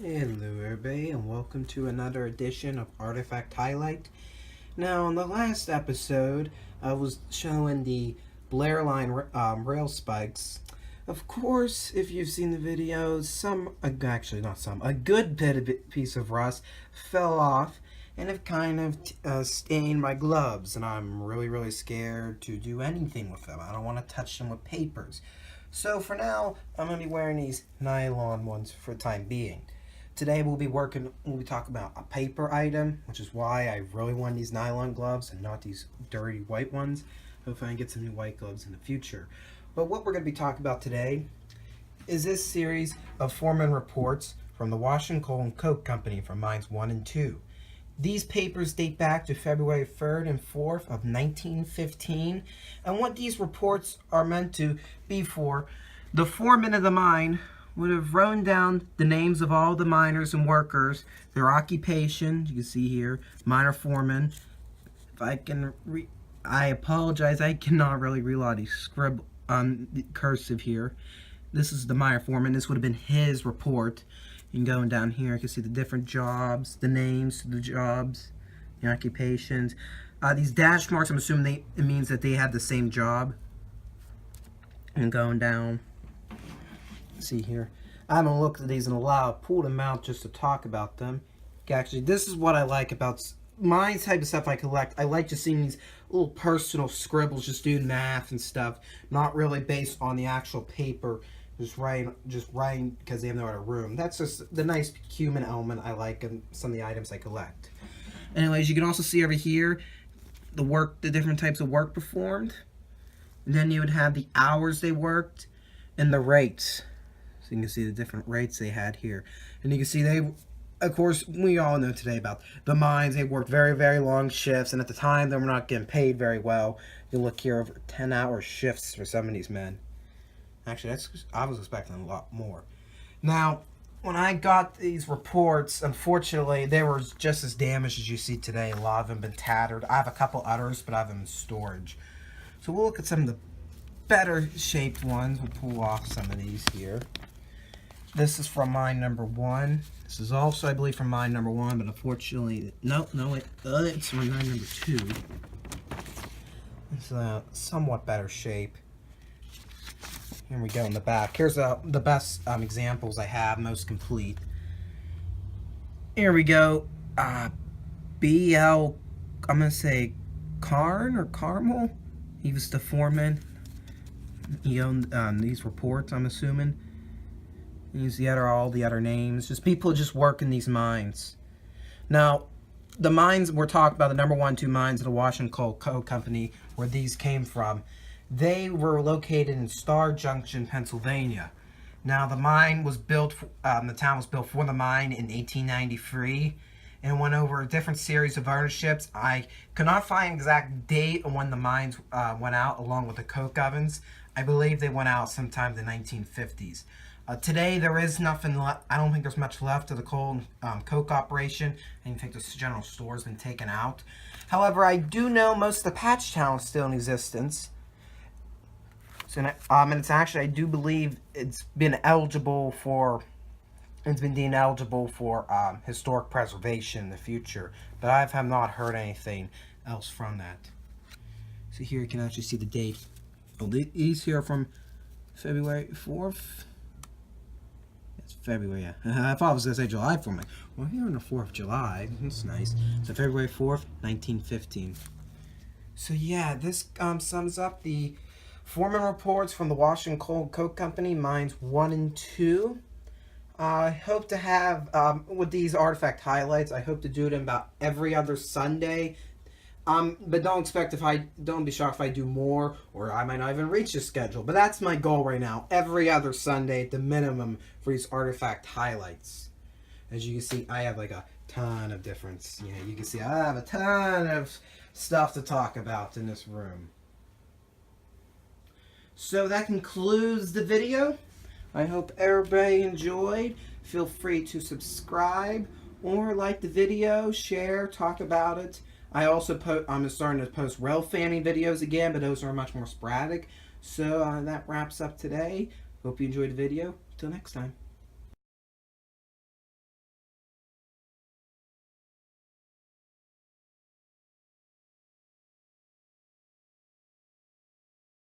Hello everybody and welcome to another edition of Artifact Highlight. Now in the last episode I was showing the Blair line rail spikes. Of course, if you've seen the videos, a good piece of rust fell off and have kind of stained my gloves, and I'm really scared to do anything with them. I don't want to touch them with papers. So for now, I'm going to be wearing these nylon ones for the time being. Today we'll be talking about a paper item, which is why I really want these nylon gloves and not these dirty white ones. Hopefully I can get some new white gloves in the future. But what we're going to be talking about today is this series of Foreman reports from the Washington Coal and Coke Company from mines 1 and 2. These papers date back to February 3rd and 4th of 1915, and what these reports are meant to be for, the foreman of the mine would have written down the names of all the miners and workers, their occupation. You can see here, miner foreman. If I can I apologize, I cannot really read a lot of these scribble cursive here. This is the miner foreman. This would have been his report. And going down here, you can see the different jobs, the names of the jobs, the occupations. These dash marks, I'm assuming it means that they had the same job. And going down, see here, I haven't looked at these in a while. I pulled them out just to talk about them. Actually, this is what I like about my type of stuff I collect. I like just seeing these little personal scribbles, just doing math and stuff, not really based on the actual paper, just writing because they have no other room. That's just the nice human element I like in some of the items I collect. Anyways, you can also see over here the different types of work performed. And then you would have the hours they worked and the rates. So you can see the different rates they had here. And you can see of course, we all know today about the mines. They worked very long shifts, and at the time they were not getting paid very well. You look here, over 10-hour shifts for some of these men. Actually, I was expecting a lot more. Now, when I got these reports, unfortunately, they were just as damaged as you see today. A lot of them have been tattered. I have a couple others, but I have them in storage. So we'll look at some of the better shaped ones. We'll pull off some of these here. This is from mine number 1. This is also, I believe, from mine number 1, but unfortunately, it's from mine number 2. It's a somewhat better shape. Here we go in the back. Here's the best examples I have, most complete. Here we go. B.L. I'm going to say Carn or Carmel. He was the foreman. He owned these reports, I'm assuming. Use all the other names. Just people just working these mines. Now, the mines we're talking about, the number 1, 2 mines of the Washington Coal Coke Company, where these came from, they were located in Star Junction, Pennsylvania. Now, the mine was built, the town was built for the mine in 1893, and went over a different series of ownerships. I could not find an exact date on when the mines went out, along with the coke ovens. I believe they went out sometime in the 1950s. Today, there is nothing left. I don't think there's much left of the coal and coke operation. I don't think the general store has been taken out. However, I do know most of the patch town is still in existence. So, and it's actually, I do believe it's been deemed eligible for historic preservation in the future. But I have not heard anything else from that. So here you can actually see the date. Oh, these here are from February 4th. February, yeah. I thought I was going to say July for me. Well, here on the 4th of July. That's nice. So February 4th, 1915. So yeah, this sums up the Foreman reports from the Washington Coal and Coke Company, mines 1 and 2. I hope to have, with these artifact highlights, I hope to do them about every other Sunday. But don't be shocked if I do more, or I might not even reach the schedule. But that's my goal right now. Every other Sunday at the minimum for these artifact highlights. As you can see, I have like a ton of different, you can see I have a ton of stuff to talk about in this room. So that concludes the video. I hope everybody enjoyed. Feel free to subscribe or like the video, share, talk about it. I'm starting to post rail fanning videos again, but those are much more sporadic. So that wraps up today. Hope you enjoyed the video. Till next time.